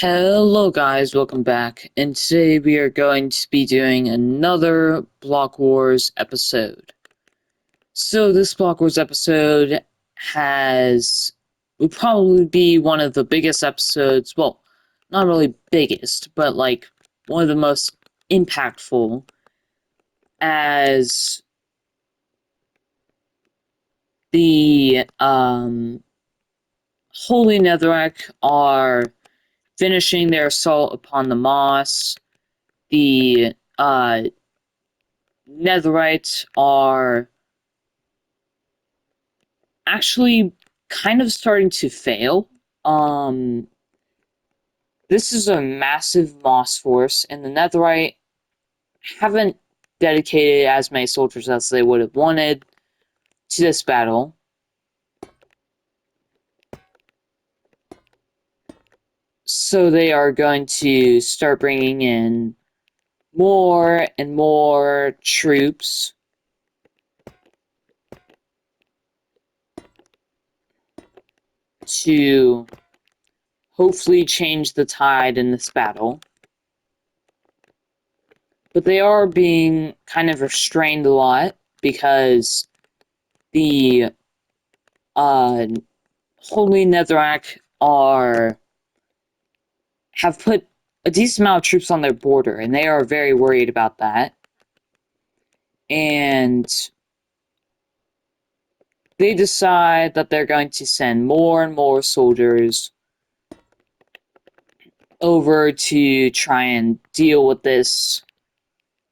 Hello guys, welcome back, and today we are going to be doing another Block Wars episode. So this Block Wars episode will probably be one of the biggest episodes, well, not really biggest, but like one of the most impactful, as the Holy Netherrack are finishing their assault upon the Moss. The Netherites are actually kind of starting to fail. Um, this is a massive Moss force, and the Netherite haven't dedicated as many soldiers as they would have wanted to this battle. So they are going to start bringing in more and more troops to hopefully change the tide in this battle. But they are being kind of restrained a lot because the Holy Netherrack have put a decent amount of troops on their border, and they are very worried about that. And they decide that they're going to send more and more soldiers over to try and deal with this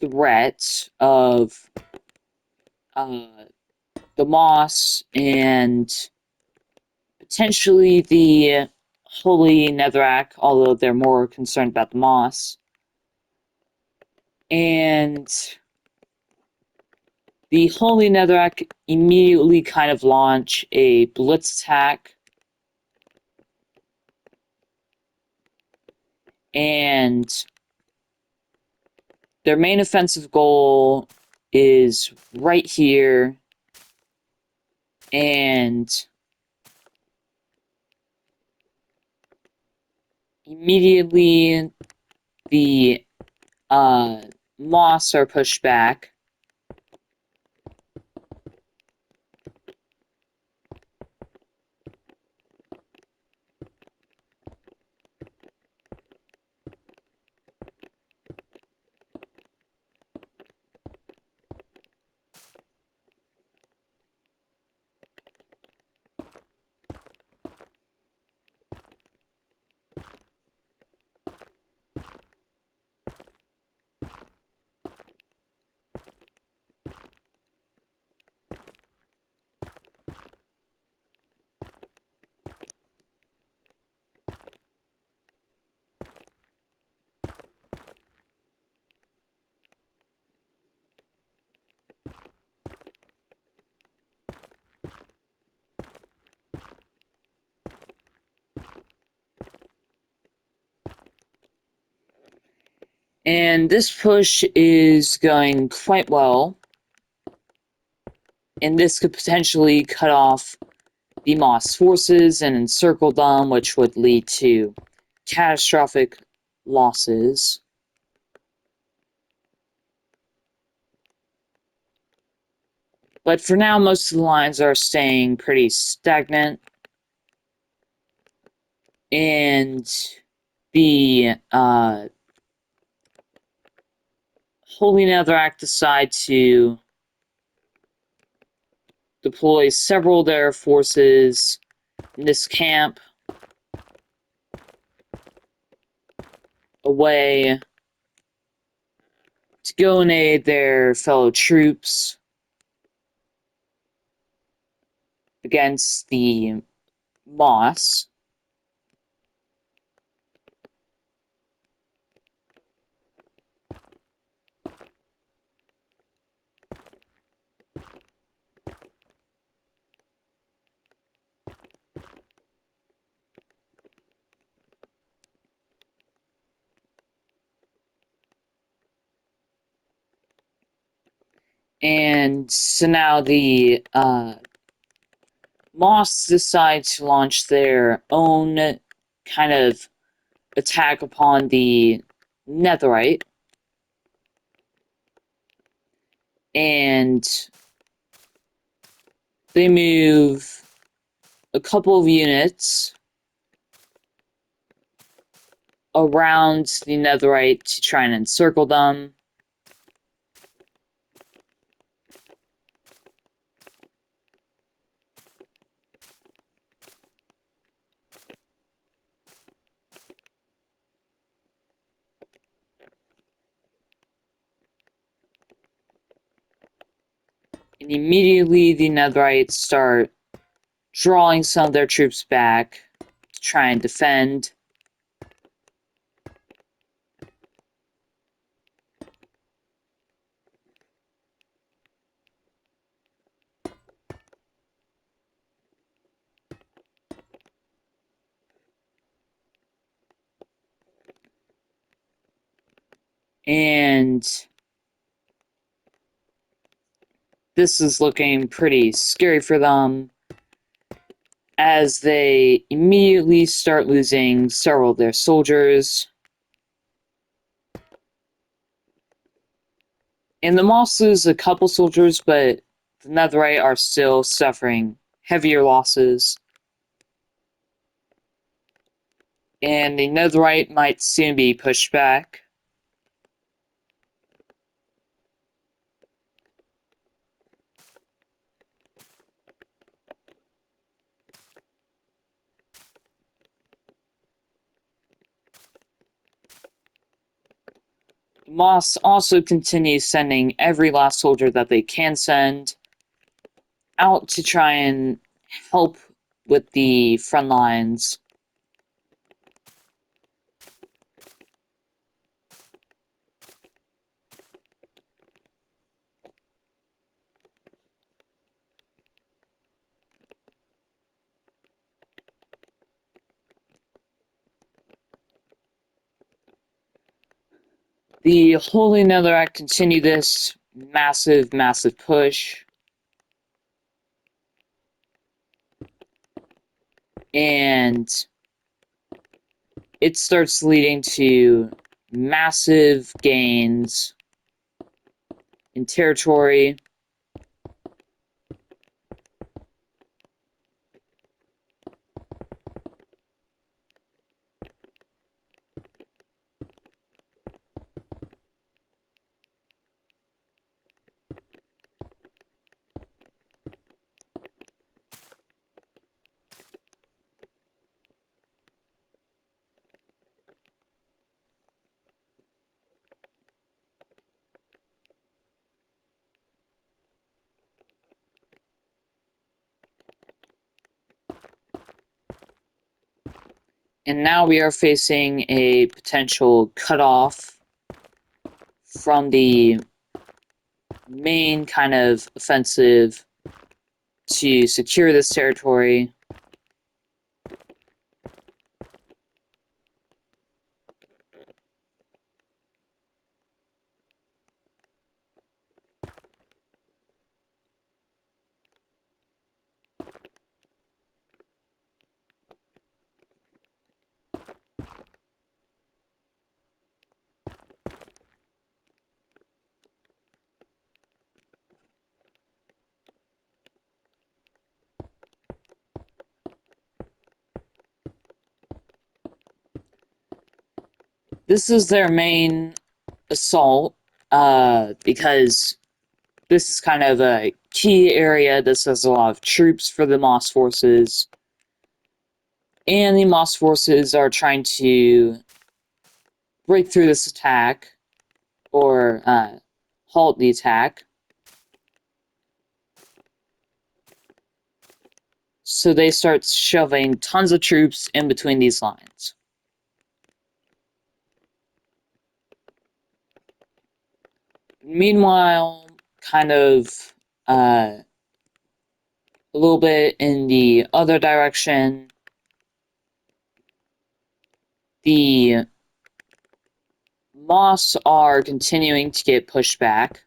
threat of the Moss and potentially the Holy Netherrack, although they're more concerned about the Moss. And the Holy Netherrack immediately kind of launch a blitz attack. And their main offensive goal is right here. And immediately the Moss are pushed back. And this push is going quite well. And this could potentially cut off the Moss forces and encircle them, which would lead to catastrophic losses. But for now, most of the lines are staying pretty stagnant. And the Holy Netherrack decide to deploy several of their forces in this camp away to go and aid their fellow troops against the Moss. And so now the Moss decide to launch their own kind of attack upon the netherite, and they move a couple of units around the netherite to try and encircle them. And immediately the netherites start drawing some of their troops back to try and defend. And this is looking pretty scary for them, as they immediately start losing several of their soldiers. And the Moss lose a couple soldiers, but the Netherite are still suffering heavier losses. And the Netherite might soon be pushed back. Moss also continues sending every last soldier that they can send out to try and help with the front lines. The Holy Netherite continue this massive, massive push. And it starts leading to massive gains in territory. And now we are facing a potential cutoff from the main kind of offensive to secure this territory. This is their main assault, because this is kind of a key area. This has a lot of troops for the Moss forces. And the Moss forces are trying to break through this attack, or halt the attack. So they start shoving tons of troops in between these lines. Meanwhile, kind of a little bit in the other direction, the Moss are continuing to get pushed back.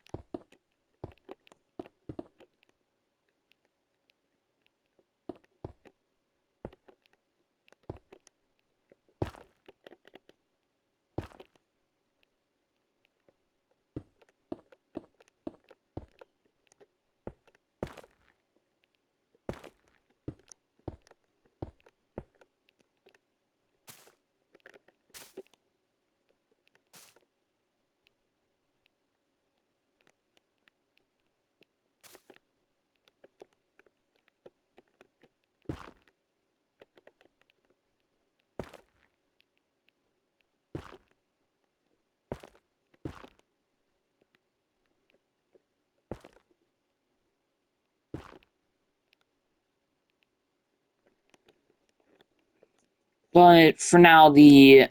But for now, the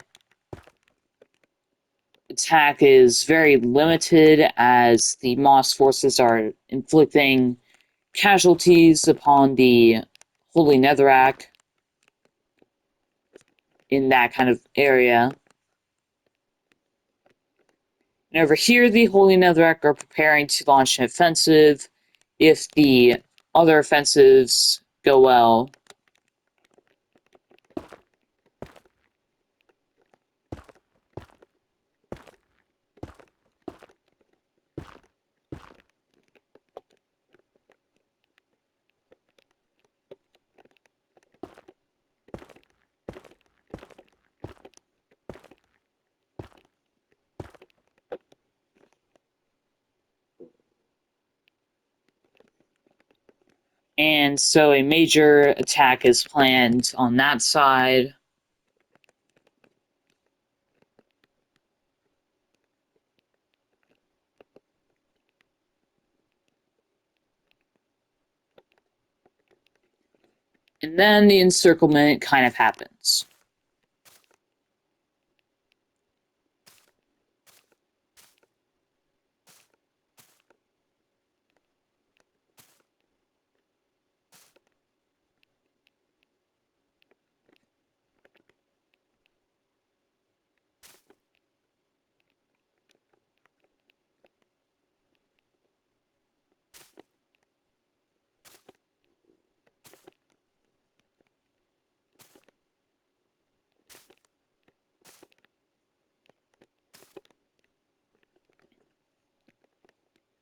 attack is very limited as the Moss forces are inflicting casualties upon the Holy Netherrack in that kind of area. And over here, the Holy Netherrack are preparing to launch an offensive if the other offensives go well. And so a major attack is planned on that side. And then the encirclement kind of happens.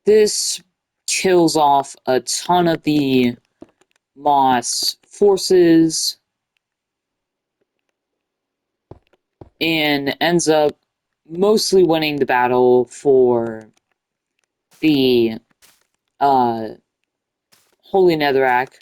This kills off a ton of the Moss forces and ends up mostly winning the battle for the Holy Netherrack.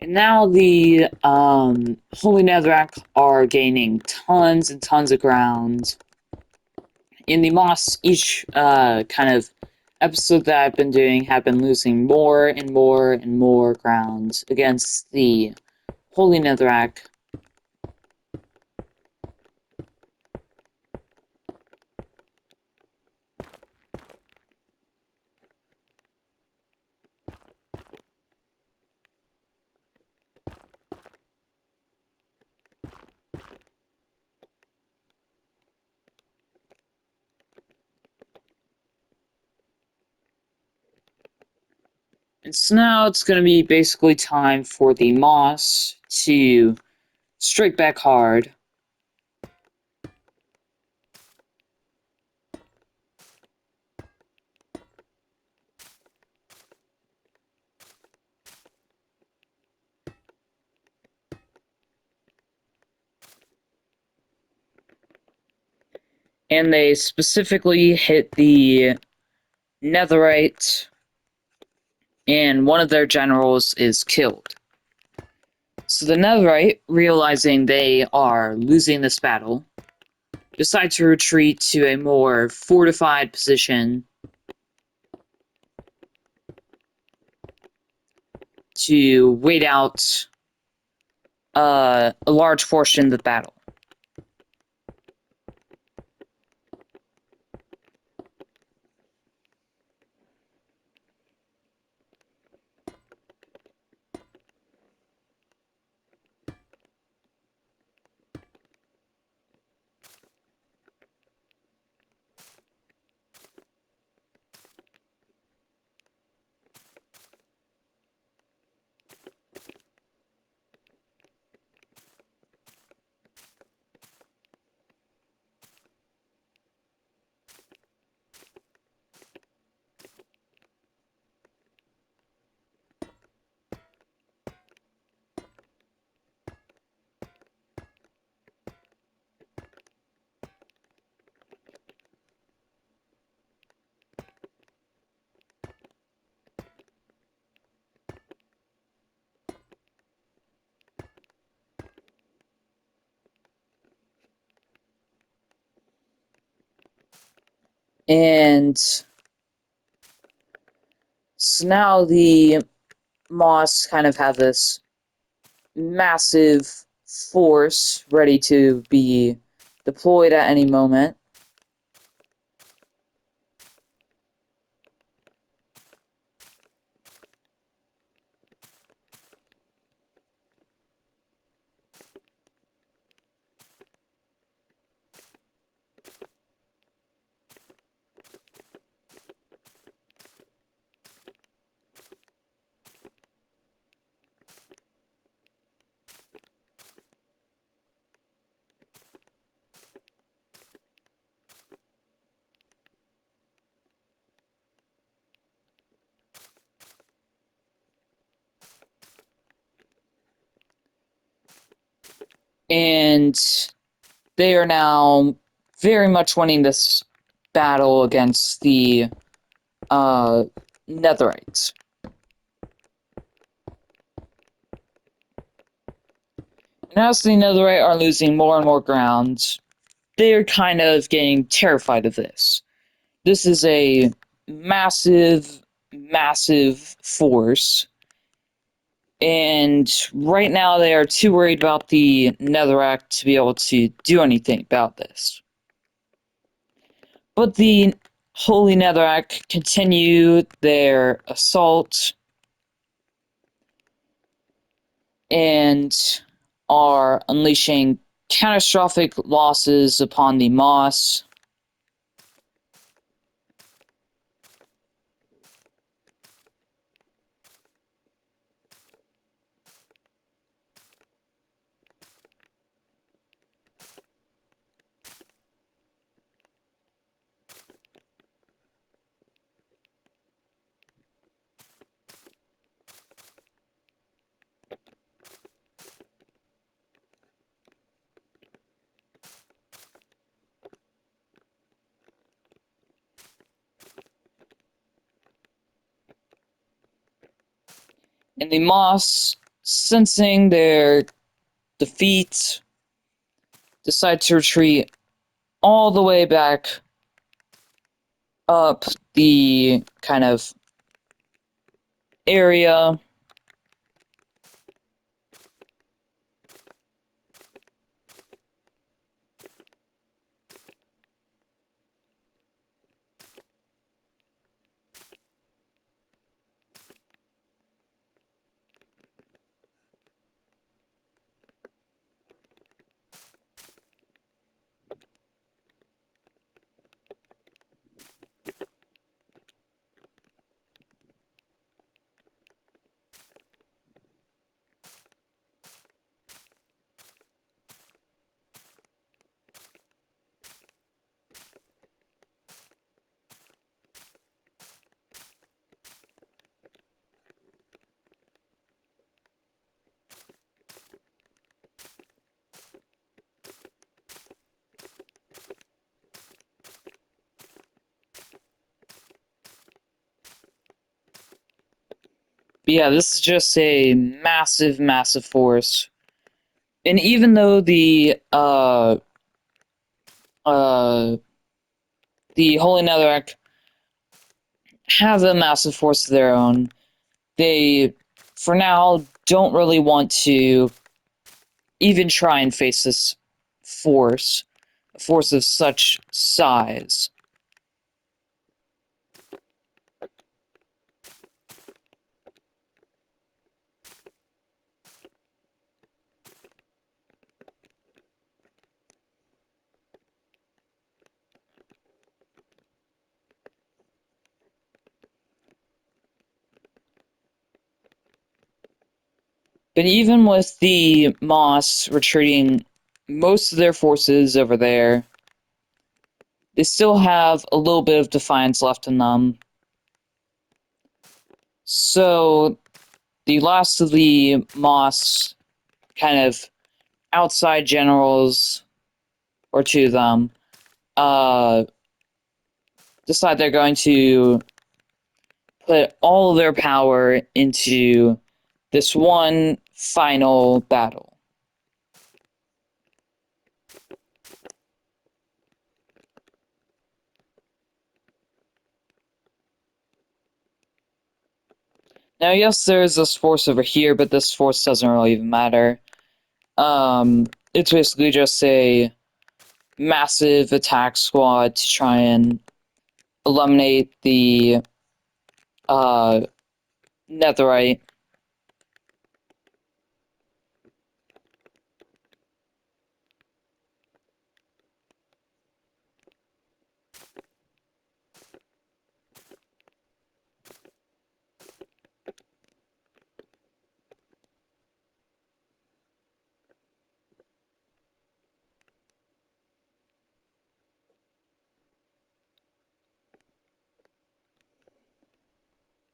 And now the Holy Netherrack are gaining tons and tons of ground. In the Moss, each kind of episode that I've been doing have been losing more and more and more ground against the Holy Netherrack. And so now it's going to be basically time for the Moss to strike back hard. And they specifically hit the Netherite, and one of their generals is killed. So the Netherite, realizing they are losing this battle, decide to retreat to a more fortified position to wait out a large portion of the battle. And so now the Moss kind of have this massive force ready to be deployed at any moment. And they are now very much winning this battle against the Netherites. And as the Netherite are losing more and more ground, they're kind of getting terrified of this. This is a massive, massive force. And right now they are too worried about the Netherrack to be able to do anything about this. But the Holy Netherrack continue their assault and are unleashing catastrophic losses upon the Moss. And the Moss, sensing their defeat, decide to retreat all the way back up the kind of area. But yeah, this is just a massive, massive force. And even though uh the Holy Netherrack have a massive force of their own, they for now don't really want to even try and face this force, a force of such size. But even with the Moss retreating most of their forces over there, they still have a little bit of defiance left in them. So the last of the Moss kind of outside generals, or two of them, uh, decide they're going to put all of their power into this one final battle. Now, yes, there's this force over here, but this force doesn't really even matter. It's basically just a massive attack squad to try and eliminate the uh, netherite.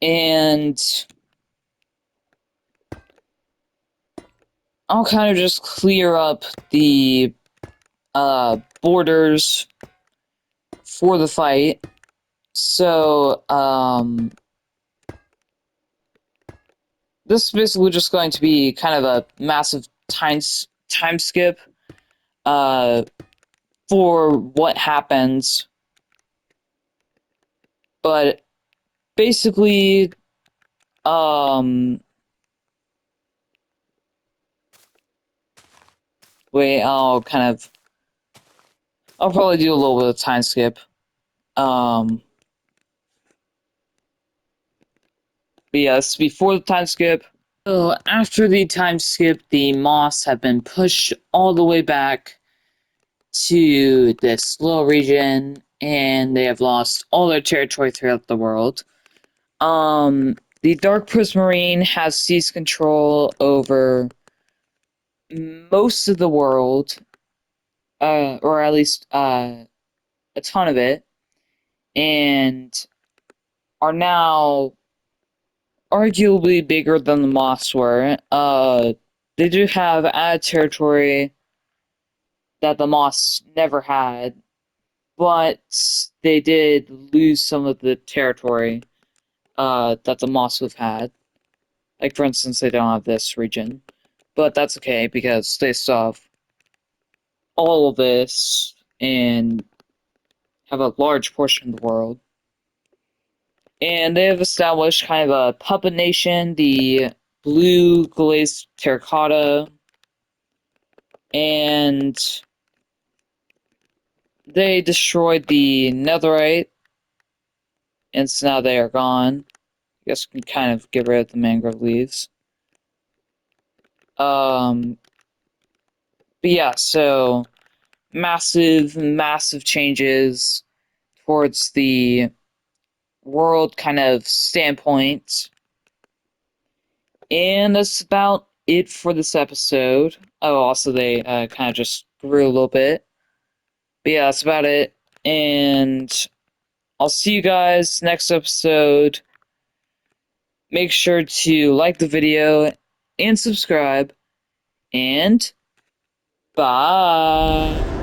And I'll kind of just clear up the borders for the fight. So, this is basically just going to be kind of a massive time skip uh, for what happens. But basically, um, wait, I'll probably do a little bit of time skip. Um, but yes, before the time skip. So after the time skip, the moss have been pushed all the way back to this little region, and they have lost all their territory throughout the world. The Dark Prismarine has seized control over most of the world, or at least a ton of it, and are now arguably bigger than the Moths were. They do have added territory that the Moths never had, but they did lose some of the territory that the Moths have had. Like, for instance, they don't have this region. But that's okay, because they still have all of this and have a large portion of the world. And they have established kind of a puppet nation, the Blue Glazed Terracotta, and they destroyed the netherite, and so now they are gone. I guess we can kind of get rid of the mangrove leaves. But yeah, so massive changes towards the world kind of standpoint. And that's about it for this episode. Oh, also, they kind of just grew a little bit. But yeah, that's about it. And I'll see you guys next episode. Make sure to like the video and subscribe. And bye.